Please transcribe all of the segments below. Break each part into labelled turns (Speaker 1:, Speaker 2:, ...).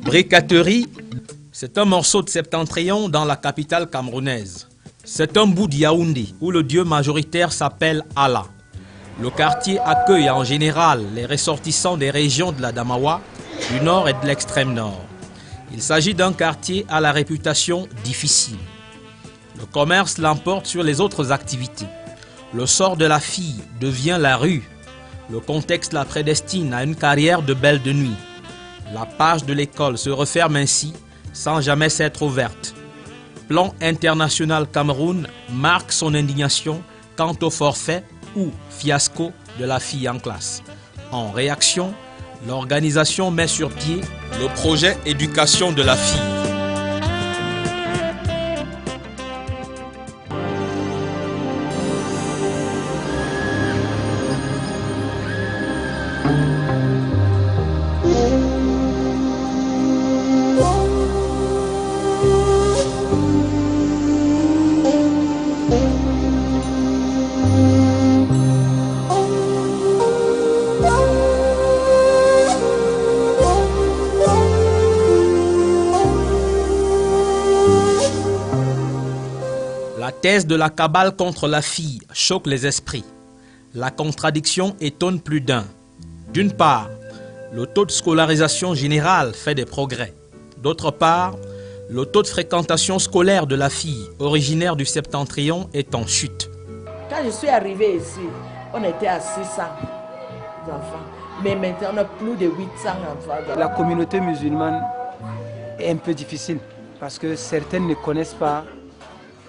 Speaker 1: Briqueterie, c'est un morceau de septentrion dans la capitale camerounaise. C'est un bout de Yaoundé où le dieu majoritaire s'appelle Allah. Le quartier accueille en général les ressortissants des régions de la Damawa, du nord et de l'extrême nord. Il s'agit d'un quartier à la réputation difficile. Le commerce l'emporte sur les autres activités. Le sort de la fille devient la rue. Le contexte la prédestine à une carrière de belle de nuit. La page de l'école se referme ainsi, sans jamais s'être ouverte. Plan International Cameroun marque son indignation quant au forfait ou fiasco de la fille en classe. En réaction, l'organisation met sur pied le projet éducation de la fille. La thèse de la cabale contre la fille choque les esprits. La contradiction étonne plus d'un. D'une part, le taux de scolarisation générale fait des progrès. D'autre part, le taux de fréquentation scolaire de la fille originaire du septentrion est en chute.
Speaker 2: Quand je suis arrivée ici, on était à 600 enfants. Mais maintenant, on a plus de 800 enfants.
Speaker 3: La communauté musulmane est un peu difficile parce que certaines ne connaissent pas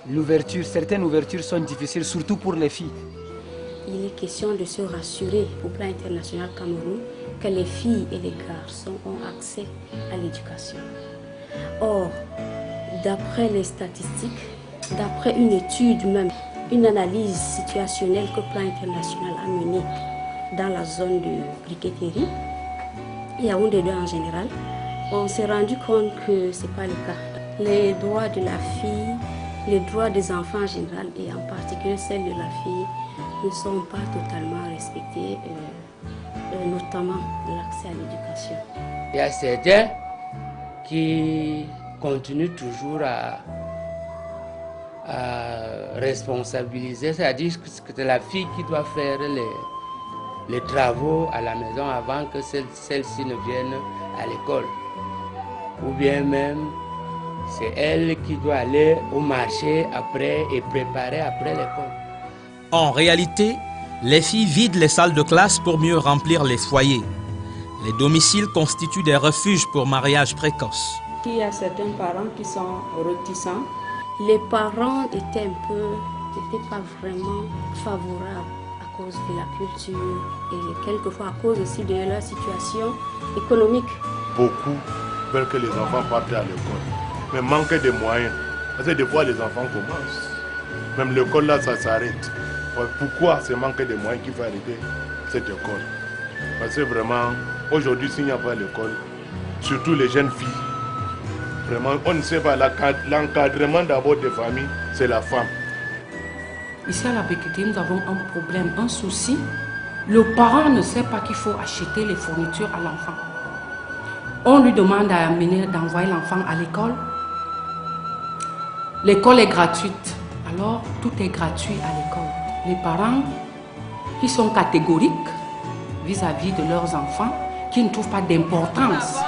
Speaker 3: l'ouverture. Certaines ouvertures sont difficiles, surtout pour les filles.
Speaker 4: Il est question de se rassurer au plan international Cameroun que les filles et les garçons ont accès à l'éducation. Or, d'après les statistiques, d'après une étude même, une analyse situationnelle que le plan international a menée dans la zone de briqueterie et à Yaoundé en général, on s'est rendu compte que ce n'est pas le cas. Les droits de la fille, les droits des enfants en général et en particulier celles de la fille ne sont pas totalement respectés, notamment l'accès à l'éducation.
Speaker 5: Il y a certains qui continuent toujours à responsabiliser, c'est-à-dire que c'est la fille qui doit faire les travaux à la maison avant que celle-ci ne vienne à l'école. Ou bien même, c'est elle qui doit aller au marché après et préparer après l'école.
Speaker 1: En réalité, les filles vident les salles de classe pour mieux remplir les foyers. Les domiciles constituent des refuges pour mariage précoce.
Speaker 4: Il y a certains parents qui sont réticents. Les parents n'étaient pas vraiment favorables à cause de la culture et quelquefois à cause aussi de leur situation économique.
Speaker 6: Beaucoup veulent que les enfants partent à l'école, mais manquent de moyens. Parce que des fois les enfants commencent. Même l'école là, ça s'arrête. Pourquoi ce manque de moyens qui fait arrêter cette école? Parce que vraiment, aujourd'hui, s'il n'y a pas l'école, surtout les jeunes filles, vraiment, on ne sait pas, l'encadrement d'abord des familles, c'est la femme.
Speaker 7: Ici à la briqueterie, nous avons un problème, un souci. Le parent ne sait pas qu'il faut acheter les fournitures à l'enfant. On lui demande d'envoyer l'enfant à l'école. L'école est gratuite, alors tout est gratuit à l'école. Les parents qui sont catégoriques vis-à-vis de leurs enfants, qui ne trouvent pas d'importance,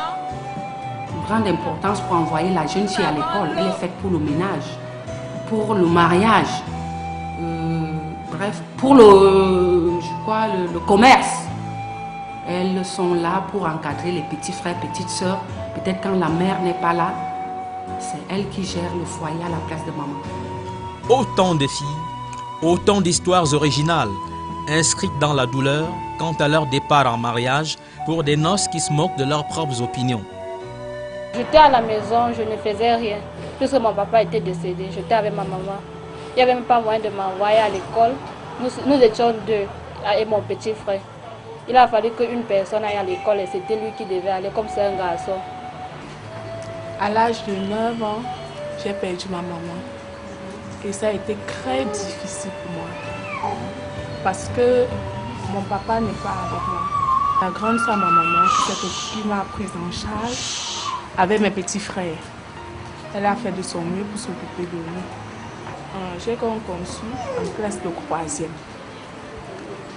Speaker 7: grande importance pour envoyer la jeune fille à l'école. Elle est faite pour le ménage, pour le mariage, bref, pour le commerce. Elles sont là pour encadrer les petits frères, petites sœurs. Peut-être quand la mère n'est pas là, c'est elle qui gère le foyer à la place de maman.
Speaker 1: Autant de filles, autant d'histoires originales, inscrites dans la douleur quant à leur départ en mariage pour des noces qui se moquent de leurs propres opinions.
Speaker 8: J'étais à la maison, je ne faisais rien. Puisque mon papa était décédé, j'étais avec ma maman. Il n'y avait même pas moyen de m'envoyer à l'école. Nous étions deux, et mon petit frère. Il a fallu qu'une personne aille à l'école et c'était lui qui devait aller comme c'est un garçon.
Speaker 9: À l'âge de 9 ans, j'ai perdu ma maman. Et ça a été très difficile pour moi. Parce que mon papa n'est pas avec moi. La grande soeur, ma maman, c'est elle qui m'a prise en charge avec mes petits frères. Elle a fait de son mieux pour s'occuper de nous. J'ai conçu en classe de 3e.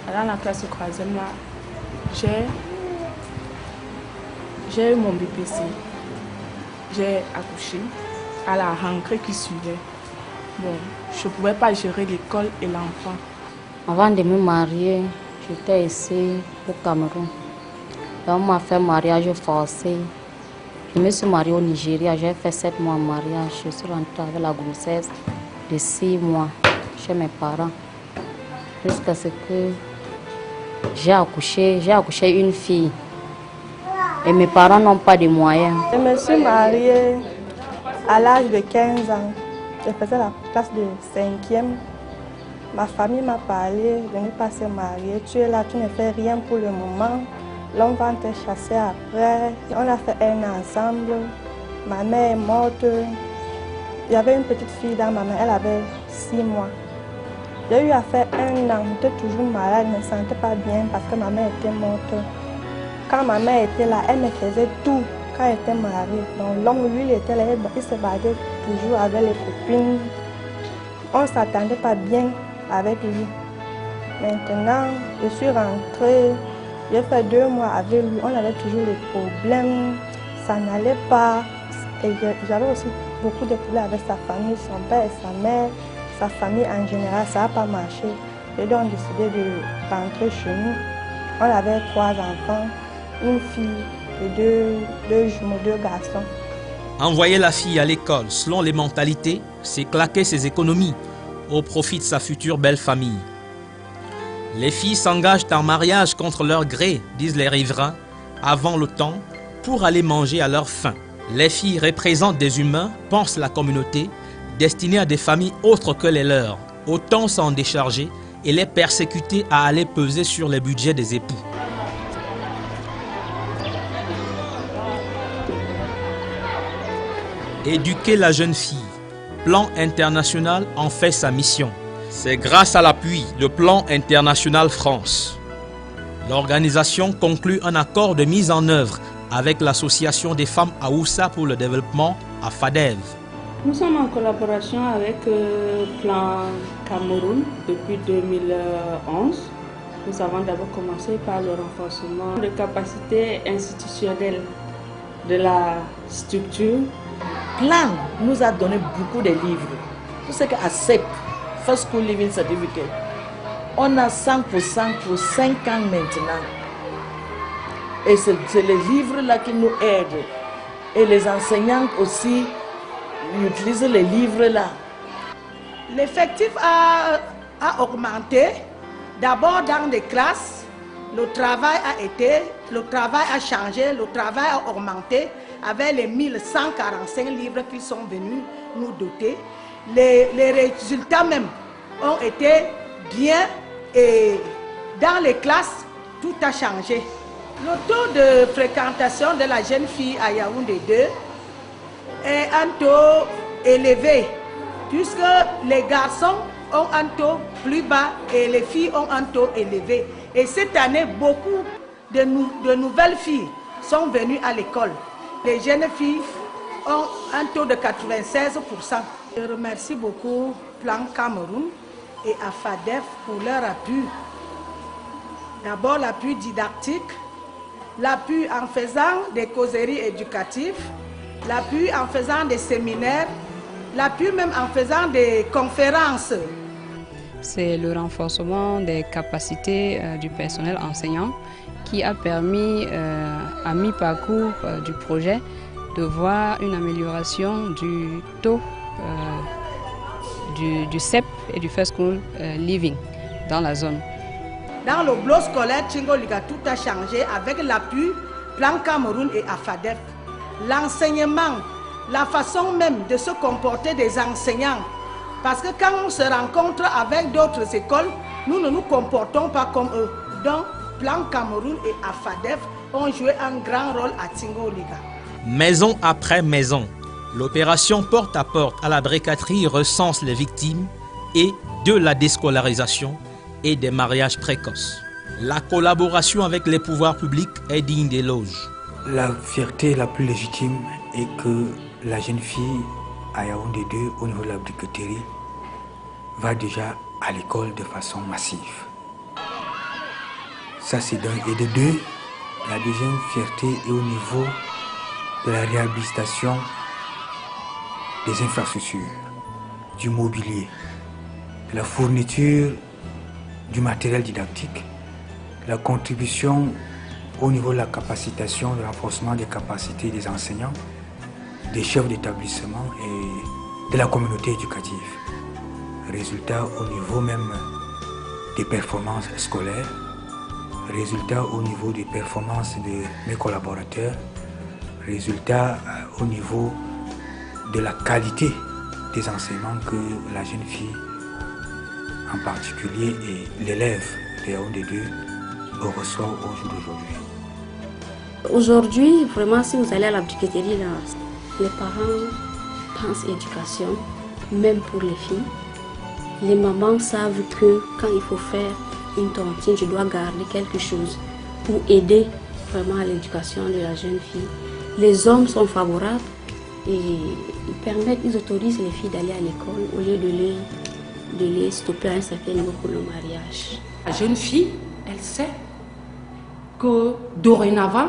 Speaker 9: Dans la classe de 3e, là, j'ai eu mon BPC. J'ai accouché à la rentrée qui suivait. Bon, je ne pouvais pas gérer l'école et l'enfant.
Speaker 4: Avant de me marier, j'étais ici au Cameroun. Là, on m'a fait mariage forcé. Je me suis mariée au Nigeria. J'ai fait 7 mois de mariage. Je suis rentrée avec la grossesse de 6 mois chez mes parents. Jusqu'à ce que j'ai accouché une fille. Et mes parents n'ont pas de moyens.
Speaker 10: Je me suis mariée à l'âge de 15 ans. Je faisais la classe de 5e. Ma famille m'a parlé de ne pas se marier. Tu es là, tu ne fais rien pour le moment. L'homme va te chasser après. On a fait un an ensemble. Ma mère est morte. Il y avait une petite fille dans ma main, elle avait 6 mois. J'ai eu à faire 1 an, j'étais toujours malade, je ne me sentais pas bien parce que ma mère était morte. Quand ma mère était là, elle me faisait tout quand elle était mariée. Donc l'homme, lui, il était là, il se battait toujours avec les copines. On ne s'attendait pas bien avec lui. Maintenant, je suis rentrée, j'ai fait 2 mois avec lui, on avait toujours des problèmes, ça n'allait pas. Et j'avais aussi beaucoup de problèmes avec sa famille, son père et sa mère, sa famille en général, ça n'a pas marché. Et donc on a décidé de rentrer chez nous. On avait 3 enfants, une fille et 2 jumeaux, 2 garçons.
Speaker 1: Envoyer la fille à l'école selon les mentalités, c'est claquer ses économies au profit de sa future belle famille. Les filles s'engagent en mariage contre leur gré, disent les riverains, avant le temps, pour aller manger à leur faim. Les filles représentent des humains, pense la communauté, destinés à des familles autres que les leurs. Autant s'en décharger et les persécuter à aller peser sur les budgets des époux. Éduquer la jeune fille. Plan International en fait sa mission. C'est grâce à l'appui de Plan International France. L'organisation conclut un accord de mise en œuvre avec l'Association des femmes Haoussa pour le développement à FADEV.
Speaker 7: Nous sommes en collaboration avec Plan Cameroun depuis 2011. Nous avons d'abord commencé par le renforcement de capacités institutionnelles de la structure.
Speaker 2: Plan nous a donné beaucoup de livres. Tout ce qui accepte First School Living Certificate. On a 100% pour 5 ans maintenant. Et c'est les livres-là qui nous aident. Et les enseignants aussi utilisent les livres-là.
Speaker 11: L'effectif a augmenté. D'abord dans les classes, le travail a changé, le travail a augmenté avec les 1145 livres qui sont venus nous doter. Les résultats même ont été bien et dans les classes, tout a changé. Le taux de fréquentation de la jeune fille à Yaoundé 2 est un taux élevé puisque les garçons ont un taux plus bas et les filles ont un taux élevé. Et cette année, beaucoup de nouvelles filles sont venues à l'école. Les jeunes filles ont un taux de 96%. Je remercie beaucoup Plan Cameroun et AFADEF pour leur appui. D'abord l'appui didactique, l'appui en faisant des causeries éducatives, l'appui en faisant des séminaires, l'appui même en faisant des conférences.
Speaker 12: C'est le renforcement des capacités du personnel enseignant qui a permis à mi-parcours du projet de voir une amélioration du taux du CEP et du First School Living dans la zone.
Speaker 11: Dans le bloc scolaire Tchingoliga, tout a changé avec l'appui Plan Cameroun et AFADEF. L'enseignement, la façon même de se comporter des enseignants. Parce que quand on se rencontre avec d'autres écoles, nous ne nous comportons pas comme eux. Donc, Plan Cameroun et AFADEF ont joué un grand rôle à Tchingoliga.
Speaker 1: Maison après maison, l'opération porte à porte à la briqueterie recense les victimes et de la déscolarisation et des mariages précoces. La collaboration avec les pouvoirs publics est digne d'éloge.
Speaker 13: La fierté la plus légitime est que la jeune fille à Yaoundé 2, au niveau de la briqueterie, va déjà à l'école de façon massive. Ça c'est d'un. Et de deux, la deuxième fierté est au niveau de la réhabilitation des infrastructures, du mobilier, de la fourniture du matériel didactique, la contribution au niveau de la capacitation, le renforcement des capacités des enseignants, des chefs d'établissement et de la communauté éducative. Résultat au niveau même des performances scolaires, résultat au niveau des performances de mes collaborateurs, résultat au niveau de la qualité des enseignements que la jeune fille en particulier et l'élève de Yaoundé 2 reçoit au jour d'aujourd'hui.
Speaker 4: Aujourd'hui, vraiment, si vous allez à la briqueterie, là, les parents pensent éducation, même pour les filles. Les mamans savent que quand il faut faire une tontine, je dois garder quelque chose pour aider vraiment à l'éducation de la jeune fille. Les hommes sont favorables et ils autorisent les filles d'aller à l'école au lieu de les stopper à un certain niveau pour le mariage.
Speaker 7: La jeune fille, elle sait que dorénavant,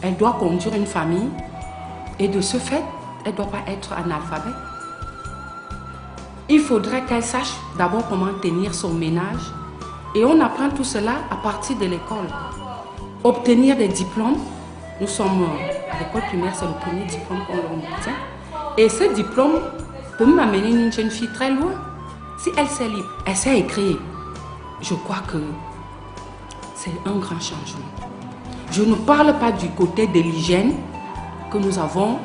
Speaker 7: elle doit conduire une famille et de ce fait, elle ne doit pas être analphabète. Il faudrait qu'elle sache d'abord comment tenir son ménage et on apprend tout cela à partir de l'école. Obtenir des diplômes, nous sommes à l'école primaire, c'est le premier diplôme qu'on obtient. Et ce diplôme peut m'amener une jeune fille très loin. Si elle sait lire, elle sait écrire, je crois que c'est un grand changement. Je ne parle pas du côté de l'hygiène que nous avons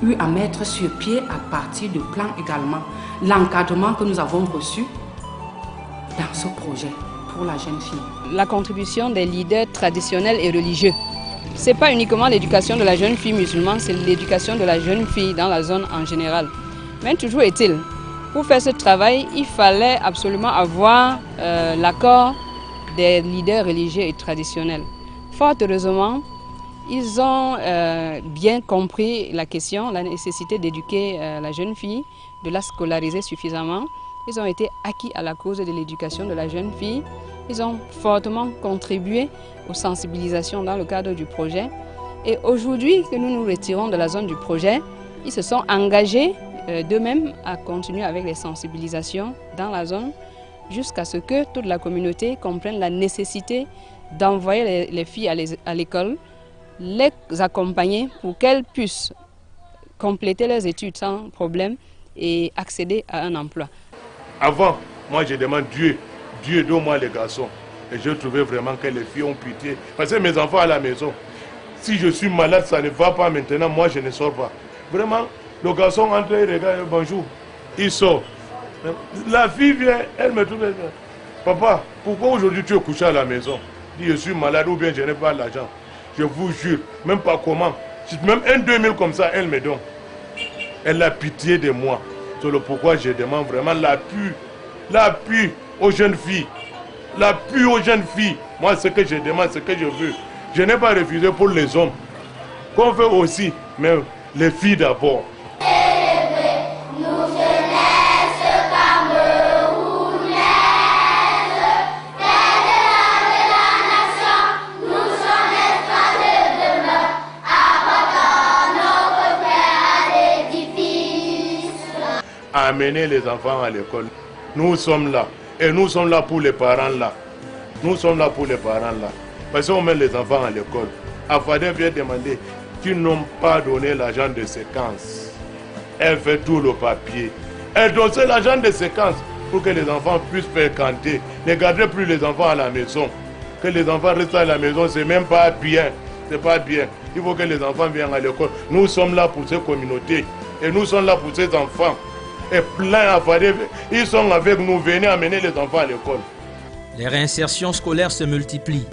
Speaker 7: eu à mettre sur pied à partir de plans également. L'encadrement que nous avons reçu dans ce projet pour la jeune fille.
Speaker 12: La contribution des leaders traditionnels et religieux. Ce n'est pas uniquement l'éducation de la jeune fille musulmane, c'est l'éducation de la jeune fille dans la zone en général. Mais toujours est-il, pour faire ce travail, il fallait absolument avoir l'accord des leaders religieux et traditionnels. Fort heureusement, ils ont bien compris la question, la nécessité d'éduquer la jeune fille, de la scolariser suffisamment. Ils ont été acquis à la cause de l'éducation de la jeune fille. Ils ont fortement contribué aux sensibilisations dans le cadre du projet. Et aujourd'hui que nous nous retirons de la zone du projet, ils se sont engagés d'eux-mêmes à continuer avec les sensibilisations dans la zone jusqu'à ce que toute la communauté comprenne la nécessité d'envoyer les filles à l'école, les accompagner pour qu'elles puissent compléter leurs études sans problème et accéder à un emploi.
Speaker 6: Avant, moi je demande Dieu, Dieu donne-moi les garçons. Et je trouvais vraiment que les filles ont pitié. Parce que mes enfants à la maison, si je suis malade, ça ne va pas maintenant, moi je ne sors pas. Vraiment, le garçon entre et regarde, bonjour, il sort. La fille vient, elle me trouve, papa, pourquoi aujourd'hui tu es couché à la maison? Je dis, je suis malade ou bien je n'ai pas l'argent. Je vous jure, même pas comment. Même un 2000 comme ça, elle me donne. Elle a pitié de moi. C'est le pourquoi je demande vraiment l'appui aux jeunes filles. L'appui aux jeunes filles. Moi, ce que je demande, ce que je veux. Je n'ai pas refusé pour les hommes. Qu'on fait aussi, mais les filles d'abord. Amener les enfants à l'école. Nous sommes là. Et nous sommes là pour les parents là. Nous sommes là pour les parents là. Parce qu'on met les enfants à l'école. Afadé vient demander qu'ils n'ont pas donné l'argent de séquence. Elle fait tout le papier. Elle donne l'argent de séquence pour que les enfants puissent fréquenter. Ne gardez plus les enfants à la maison. Que les enfants restent à la maison, c'est même pas bien. C'est pas bien. Il faut que les enfants viennent à l'école. Nous sommes là pour ces communautés. Et nous sommes là pour ces enfants. Et plein à faire. Ils sont avec nous, venez amener les enfants à l'école.
Speaker 1: Les réinsertions scolaires se multiplient.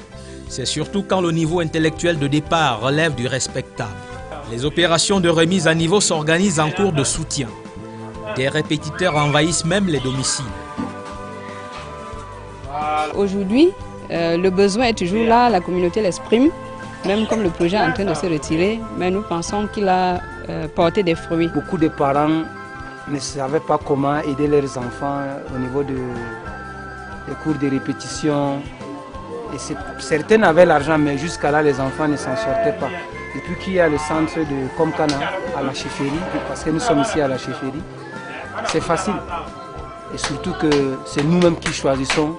Speaker 1: C'est surtout quand le niveau intellectuel de départ relève du respectable. Les opérations de remise à niveau s'organisent en cours de soutien. Des répétiteurs envahissent même les domiciles.
Speaker 6: Voilà.
Speaker 12: Aujourd'hui, le besoin est toujours là, la communauté l'exprime, même comme le projet est en train de se retirer, mais nous pensons qu'il a porté des fruits.
Speaker 3: Beaucoup de parents ne savaient pas comment aider leurs enfants au niveau des cours de répétition. Et certains avaient l'argent, mais jusqu'à là, les enfants ne s'en sortaient pas. Depuis qu'il y a le centre de Komkana à la chefferie, parce que nous sommes ici à la chefferie, c'est facile. Et surtout que c'est nous-mêmes qui choisissons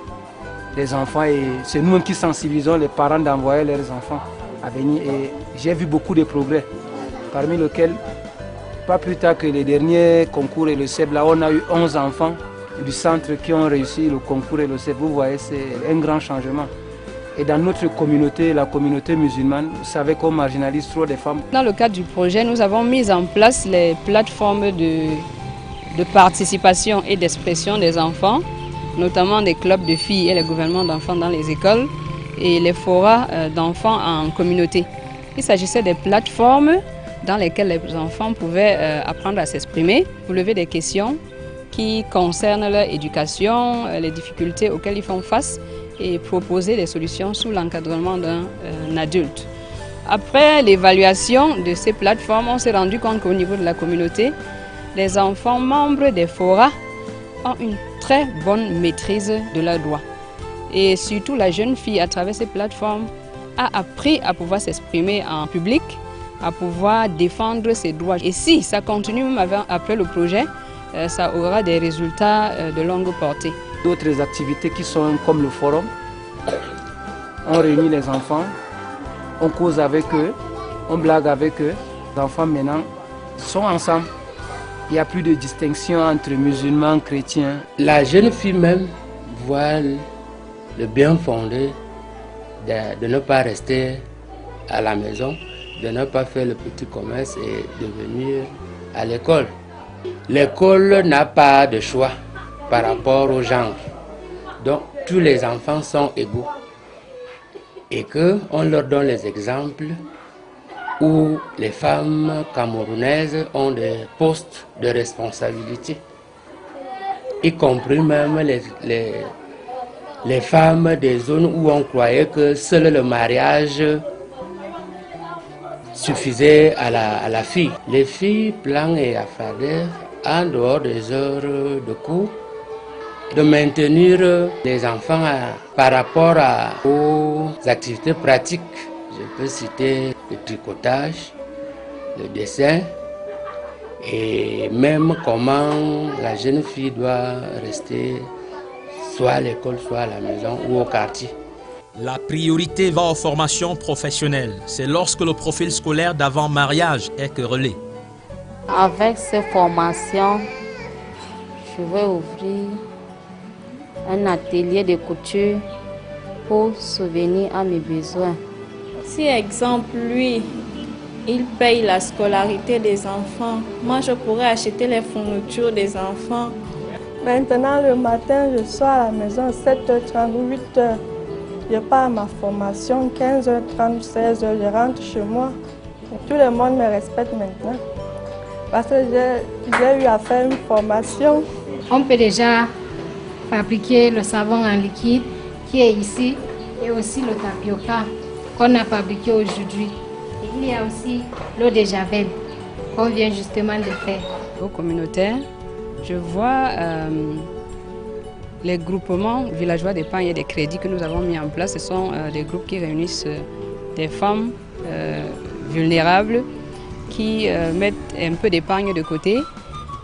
Speaker 3: les enfants et c'est nous-mêmes qui sensibilisons les parents d'envoyer leurs enfants à venir. Et j'ai vu beaucoup de progrès, parmi lesquels, pas plus tard que les derniers concours et le CEP, là on a eu 11 enfants du centre qui ont réussi le concours et le CEP. Vous voyez, c'est un grand changement. Et dans notre communauté, la communauté musulmane, vous savez qu'on marginalise trop des femmes.
Speaker 12: Dans le cadre du projet, nous avons mis en place les plateformes de participation et d'expression des enfants, notamment des clubs de filles et les gouvernements d'enfants dans les écoles et les forats d'enfants en communauté. Il s'agissait des plateformes dans lesquelles les enfants pouvaient apprendre à s'exprimer, soulever des questions qui concernent leur éducation, les difficultés auxquelles ils font face et proposer des solutions sous l'encadrement d'un adulte. Après l'évaluation de ces plateformes, on s'est rendu compte qu'au niveau de la communauté, les enfants membres des forats ont une très bonne maîtrise de leurs droits. Et surtout, la jeune fille, à travers ces plateformes, a appris à pouvoir s'exprimer en public, à pouvoir défendre ses droits. Et si ça continue même après le projet, ça aura des résultats de longue portée.
Speaker 3: D'autres activités qui sont comme le forum, on réunit les enfants, on cause avec eux, on blague avec eux. Les enfants maintenant sont ensemble. Il n'y a plus de distinction entre musulmans, chrétiens.
Speaker 5: La jeune fille même voit le bien fondé de ne pas rester à la maison, de ne pas faire le petit commerce et de venir à l'école. L'école n'a pas de choix par rapport au genre. Donc tous les enfants sont égaux et qu'on leur donne les exemples où les femmes camerounaises ont des postes de responsabilité, y compris même les femmes des zones où on croyait que seul le mariage suffisait à la fille. Les filles Plan et Afader, en dehors des heures de cours, de maintenir les enfants par rapport aux activités pratiques. Je peux citer le tricotage, le dessin et même comment la jeune fille doit rester soit à l'école, soit à la maison ou au quartier.
Speaker 1: La priorité va aux formations professionnelles. C'est lorsque le profil scolaire d'avant-mariage est querellé.
Speaker 14: Avec ces formations, je vais ouvrir un atelier de couture pour subvenir à mes besoins.
Speaker 15: Si, exemple, lui, il paye la scolarité des enfants, moi je pourrais acheter les fournitures des enfants.
Speaker 10: Maintenant, le matin, je sors à la maison à 7h30 ou 8h. Je pars à ma formation, 15h30, 16h, je rentre chez moi. Et tout le monde me respecte maintenant. Parce que j'ai eu à faire une formation.
Speaker 16: On peut déjà fabriquer le savon en liquide qui est ici et aussi le tapioca qu'on a fabriqué aujourd'hui. Et il y a aussi l'eau de javel qu'on vient justement de faire.
Speaker 12: Au communautaire, je vois les groupements villageois d'épargne et des crédits que nous avons mis en place. Ce sont des groupes qui réunissent des femmes vulnérables qui mettent un peu d'épargne de côté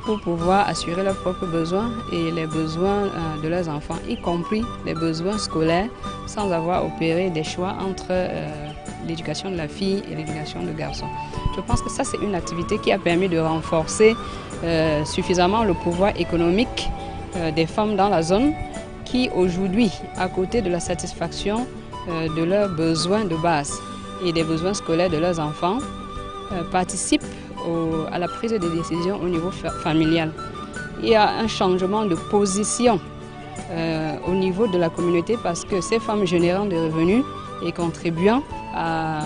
Speaker 12: pour pouvoir assurer leurs propres besoins et les besoins de leurs enfants, y compris les besoins scolaires, sans avoir opéré des choix entre l'éducation de la fille et l'éducation du garçon. Je pense que ça, c'est une activité qui a permis de renforcer suffisamment le pouvoir économique des femmes dans la zone qui, aujourd'hui, à côté de la satisfaction de leurs besoins de base et des besoins scolaires de leurs enfants, participent à la prise de décision au niveau familial. Il y a un changement de position au niveau de la communauté parce que ces femmes générant des revenus et contribuant à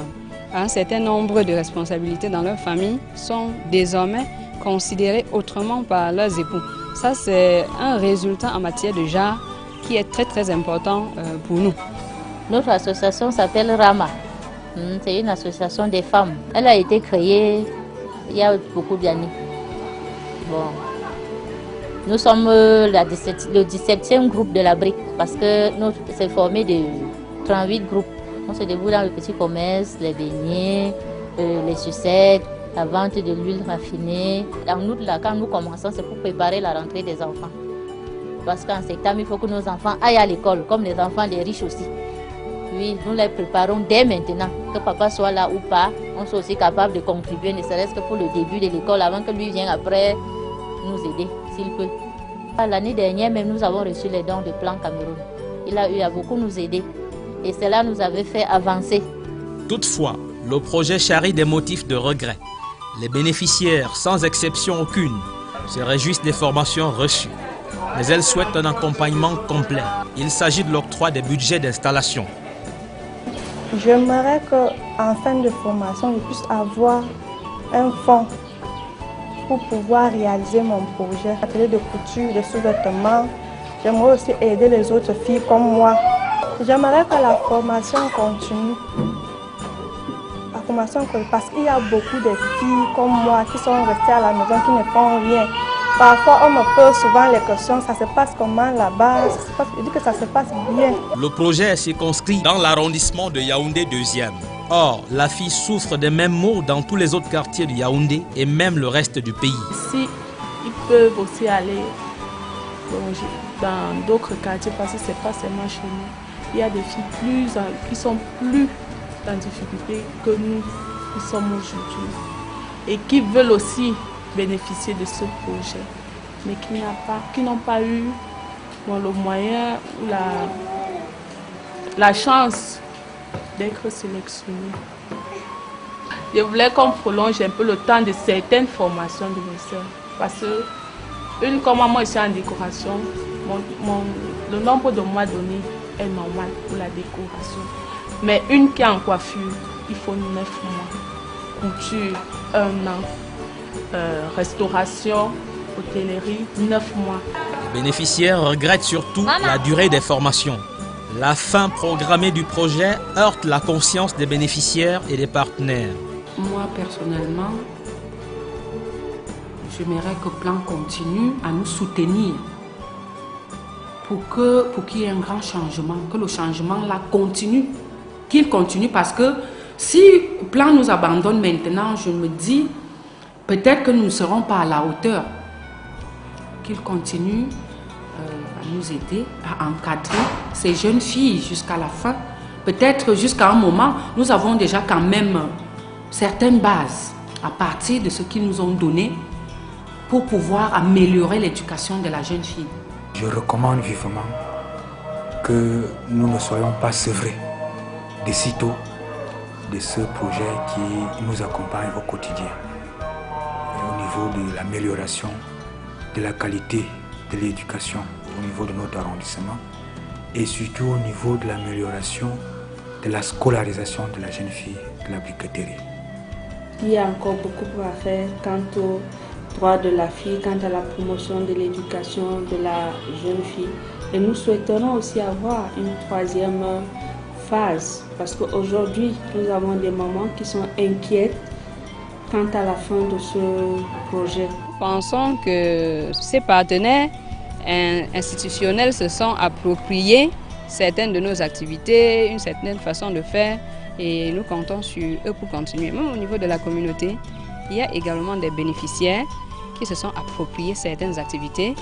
Speaker 12: un certain nombre de responsabilités dans leur famille sont désormais considérées autrement par leurs époux. Ça, c'est un résultat en matière de genre qui est très important pour nous.
Speaker 14: Notre association s'appelle Rama. C'est une association des femmes. Elle a été créée il y a beaucoup d'années. Bon. Nous sommes le 17e groupe de la brique parce que c'est formé de 38 groupes. On se déroule dans le petit commerce, les beignets, les sucettes, la vente de l'huile raffinée. En août, là, quand nous commençons, c'est pour préparer la rentrée des enfants. Parce qu'en septembre, il faut que nos enfants aillent à l'école, comme les enfants des riches aussi. Oui, nous les préparons dès maintenant. Que papa soit là ou pas, on soit aussi capable de contribuer, ne serait-ce que pour le début de l'école, avant que lui vienne après nous aider, s'il peut. L'année dernière, même, nous avons reçu les dons de Plan Cameroun. Il a eu à beaucoup nous aider. Et cela nous avait fait avancer.
Speaker 1: Toutefois, le projet charrie des motifs de regret. Les bénéficiaires, sans exception aucune, se réjouissent des formations reçues. Mais elles souhaitent un accompagnement complet. Il s'agit de l'octroi des budgets d'installation.
Speaker 10: J'aimerais qu'en fin de formation, je puisse avoir un fonds pour pouvoir réaliser mon projet. Atelier de couture, de sous-vêtements. J'aimerais aussi aider les autres filles comme moi. J'aimerais que la formation continue. La formation continue parce qu'il y a beaucoup de filles comme moi qui sont restées à la maison, qui ne font rien. Parfois, on me pose souvent les questions, ça se passe comment là-bas? Je dis que ça se passe bien.
Speaker 1: Le projet est circonscrit dans l'arrondissement de Yaoundé 2e. Or, la fille souffre des mêmes maux dans tous les autres quartiers de Yaoundé et même le reste du pays.
Speaker 9: Si ils peuvent aussi aller dans d'autres quartiers, parce que ce n'est pas seulement chez nous. Il y a des filles qui sont plus en difficulté que nous qui sommes aujourd'hui et qui veulent aussi bénéficier de ce projet, mais qui n'ont pas eu le moyen ou la chance d'être sélectionnés. Je voulais qu'on prolonge un peu le temps de certaines formations de mes soeurs, parce que comme moi je suis en décoration, le nombre de mois donné est normal pour la décoration, mais une qui est en coiffure, il faut 9 mois, couture 1 an, restauration, hôtellerie, 9 mois.
Speaker 1: Les bénéficiaires regrettent surtout la durée des formations. La fin programmée du projet heurte la conscience des bénéficiaires et des partenaires.
Speaker 7: Moi, personnellement, j'aimerais que Plan continue à nous soutenir pour qu'il y ait un grand changement, que le changement là continue, qu'il continue, parce que si Plan nous abandonne maintenant, je me dis, peut-être que nous ne serons pas à la hauteur. Qu'il continue à nous aider, à encadrer ces jeunes filles jusqu'à la fin. Peut-être jusqu'à un moment, nous avons déjà quand même certaines bases à partir de ce qu'ils nous ont donné pour pouvoir améliorer l'éducation de la jeune fille.
Speaker 13: Je recommande vivement que nous ne soyons pas sevrés de sitôt de ce projet qui nous accompagne au quotidien. Au niveau de l'amélioration de la qualité de l'éducation au niveau de notre arrondissement et surtout au niveau de l'amélioration de la scolarisation de la jeune fille de la briqueterie.
Speaker 4: Il y a encore beaucoup à faire quant aux droits de la fille, quant à la promotion de l'éducation de la jeune fille. Et nous souhaiterons aussi avoir une 3e phase parce qu'aujourd'hui, nous avons des mamans qui sont inquiètes quant à la fin de ce projet.
Speaker 12: Nous pensons que ces partenaires institutionnels se sont appropriés certaines de nos activités, une certaine façon de faire et nous comptons sur eux pour continuer. Même au niveau de la communauté, il y a également des bénéficiaires qui se sont appropriés certaines activités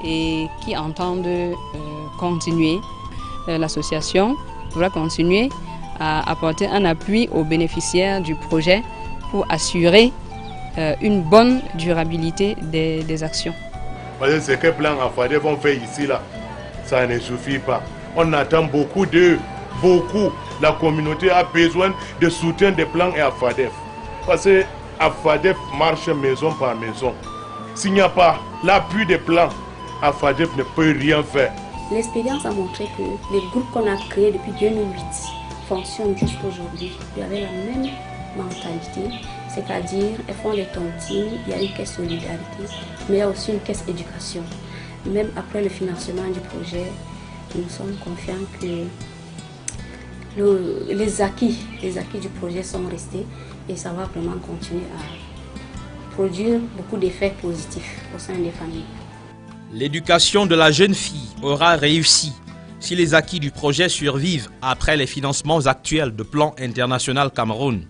Speaker 12: et qui entendent continuer. L'association va continuer à apporter un appui aux bénéficiaires du projet pour assurer une bonne durabilité des actions.
Speaker 6: Parce que ce que Plan AFADEF ont fait ici, là, ça ne suffit pas. On attend beaucoup d'eux, beaucoup. La communauté a besoin de soutien des Plans et AFADEF. Parce que AFADEF marche maison par maison. S'il n'y a pas l'appui des Plans, AFADEF ne peut rien faire.
Speaker 4: L'expérience a montré que les groupes qu'on a créés depuis 2008 fonctionnent jusqu'aujourd'hui. Il y avait la même mentalité, c'est-à-dire elles font les tontines, il y a une caisse solidarité, mais il y a aussi une caisse éducation. Même après le financement du projet, nous sommes confiants que les acquis du projet sont restés et ça va vraiment continuer à produire beaucoup d'effets positifs au sein des familles.
Speaker 1: L'éducation de la jeune fille aura réussi si les acquis du projet survivent après les financements actuels de Plan International Cameroun.